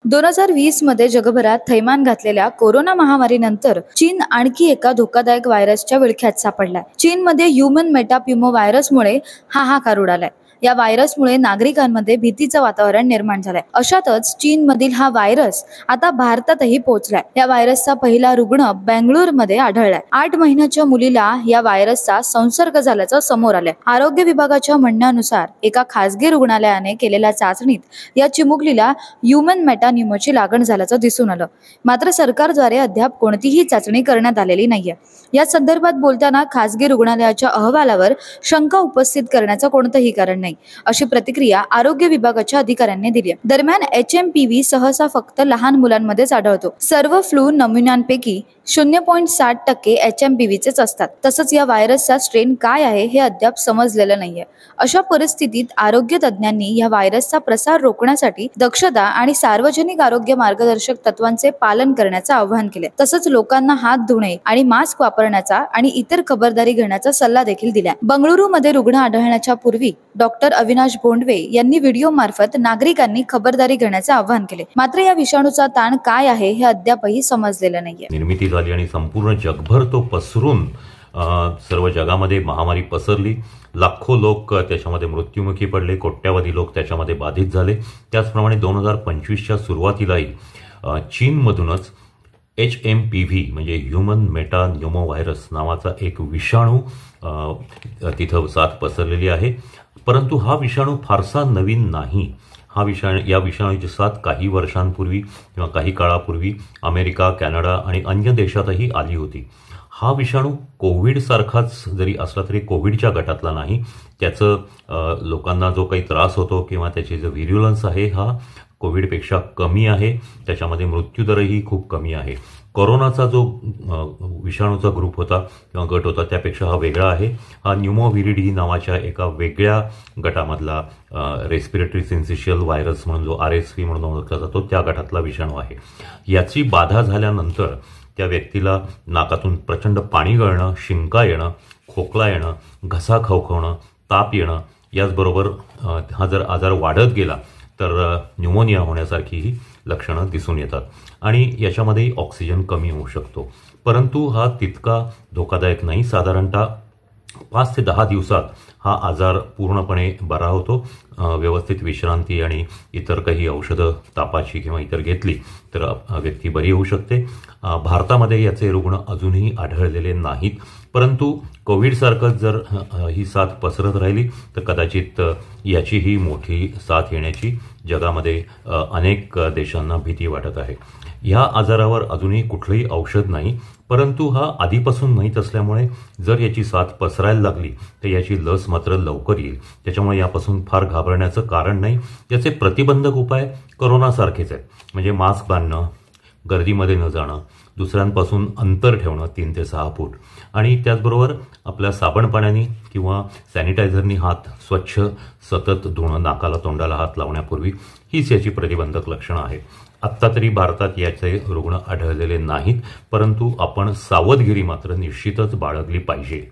2020 मध्ये जगभरात थैमान घातलेल्या कोरोना महामारीनंतर चीन आणखी एका धोकादायक व्हायरसच्या विळख्यात सापडलाय. चीनमध्ये ह्युमन मेटाप्युमो व्हायरसमुळे हाहाकार उडालाय. या व्हायरसमुळे नागरिकांमध्ये भीतीचं वातावरण निर्माण झालंय. अशातच चीनमधील हा व्हायरस आता भारतातही पोहोचलाय. या व्हायरसचा पहिला रुग्ण बेंगळुरूमध्ये आढळलाय. 8 महिन्याच्या मुलीला या व्हायरसचा संसर्ग झाल्याचं समोर आलंय. आरोग्य विभागाच्या म्हणण्यानुसार एका खासगी रुग्णालयाने केलेल्या चाचणीत या चिमुकलीला ह्युमन मेटाप्युमोची लागण झाल्याचं दिसून आलं. मात्र सरकारद्वारे अद्याप कोणतीही चाचणी करण्यात आलेली नाहीये. या संदर्भात बोलताना खासगी रुग्णालयाच्या अहवालावर शंका उपस्थित करण्याचं कोणतंही कारण नाही, अशी प्रतिक्रिया आरोग्य विभागाच्या अधिकाऱ्यांनी दिली आहे. दरम्यान HMPV सहसा फक्त लहान मुलांमध्येच आढळतो. सर्व फ्लू नमुन्यांपैकी 0.7% HMPVचेच असतात. तसंच या व्हायरसचा स्ट्रेन काय आहे हे अद्याप समजलेलं नाहीये. अशा परिस्थितीत आरोग्य तज्ज्ञांनी या व्हायरसचा प्रसार रोखण्यासाठी दक्षता आणि सार्वजनिक आरोग्य मार्गदर्शक तत्वांचे पालन करण्याचं आवाहन केले. तसंच लोकांना हात धुणे आणि मास्क वापरण्याचा आणि इतर खबरदारी घेण्याचा सल्ला देखील दिला. बंगळुरूमध्ये रुग्ण आढळण्याच्या पूर्वी डॉक्टर अविनाश भोंडवे यांनी व्हिडिओ मार्फत नागरिकांनी खबरदारी घेण्याचे आवाहन केले. मात्र या विषाणूचा ताण काय आहे हे अद्यापही समजलेलं नाहीये. निर्मिती झाली आणि संपूर्ण जगभर तो पसरून सर्व जगामध्ये महामारी पसरली. लाखो लोक त्याच्यामध्ये मृत्युमुखी पडले, कोट्यावधी लोक त्याच्यामध्ये बाधित झाले. त्याचप्रमाणे 2025च्या सुरुवातीलाही चीनमधूनच HMPV म्हणजे ह्युमन मेटाप्युमो व्हायरस नावाचा एक विषाणू तिथं साथ पसरलेली आहे. परंतु हा विषाणू फारसा नवीन नाही. या विषाणूची साथ काही वर्षांपूर्वी किंवा काही काळापूर्वी अमेरिका, कॅनडा आणि अन्य देशातही आली होती. हा विषाणू कोविड सारखाच जरी असला तरी कोविडच्या गटातला नाही. त्याचं लोकांना जो काही त्रास होतो किंवा त्याची जो व्हिर्युलन्स आहे हा कोविडपेक्षा कमी आहे. त्याच्यामध्ये मृत्यूदरही खूप कमी आहे. कोरोनाचा जो विषाणूचा ग्रुप होता किंवा गट होता त्यापेक्षा हा वेगळा आहे. हा न्यूमोव्हिरिडी नावाच्या एका वेगळ्या गटामधला रेस्पिरेटरी सिन्सिशियल व्हायरस म्हणून जो RSV म्हणून ओळखला जातो त्या गटातला विषाणू आहे. याची बाधा झाल्यानंतर त्या व्यक्तीला नाकातून प्रचंड पाणी गळणं, शिंका येणं, खोकला येणं, घसा खवखवणं, ताप येणं, याचबरोबर हा जर आजार वाढत गेला तर न्यूमोनिया होण्यासारखीही लक्षणं दिसून येतात आणि याच्यामध्ये ऑक्सिजन कमी होऊ शकतो. परंतु हा तितका धोकादायक नाही. साधारणतः 5 ते 10 दिवसात हा आजार पूर्णपणे बरा होतो. व्यवस्थित विश्रांती आणि इतर काही औषधं तापाची किंवा इतर घेतली तर व्यक्ती बरी होऊ शकते. भारतामध्ये याचे रुग्ण अजूनही आढळलेले नाहीत. परंतु कोविडसारखंच जर ही साथ पसरत राहिली तर कदाचित याचीही मोठी साथ येण्याची जगामध्ये अनेक देशांना भीती वाटत आहे. ह्या आजारावर अजूनही कुठलंही औषध नाही. परंतु हा आधीपासून माहीत असल्यामुळे जर याची साथ पसरायला लागली तर याची लस मात्र लवकर येईल. त्याच्यामुळे यापासून फार घाबरण्याचं कारण नाही. याचे प्रतिबंधक उपाय कोरोनासारखेच आहेत. म्हणजे मास्क बांधणं, गर्दीमध्ये न जाणं, दुसऱ्यांपासून अंतर ठेवणं 3 ते 6 फूट आणि त्याचबरोबर आपल्या साबण पाण्याने किंवा सॅनिटायझरनी हात स्वच्छ सतत धुणं, नाकाला तोंडाला हात लावण्यापूर्वी, हीच याची प्रतिबंधक लक्षणं आहेत. आत्ता तरी भारतात याचे रुग्ण आढळलेले नाहीत. परंतु आपण सावधगिरी मात्र निश्चितच बाळगली पाहिजे.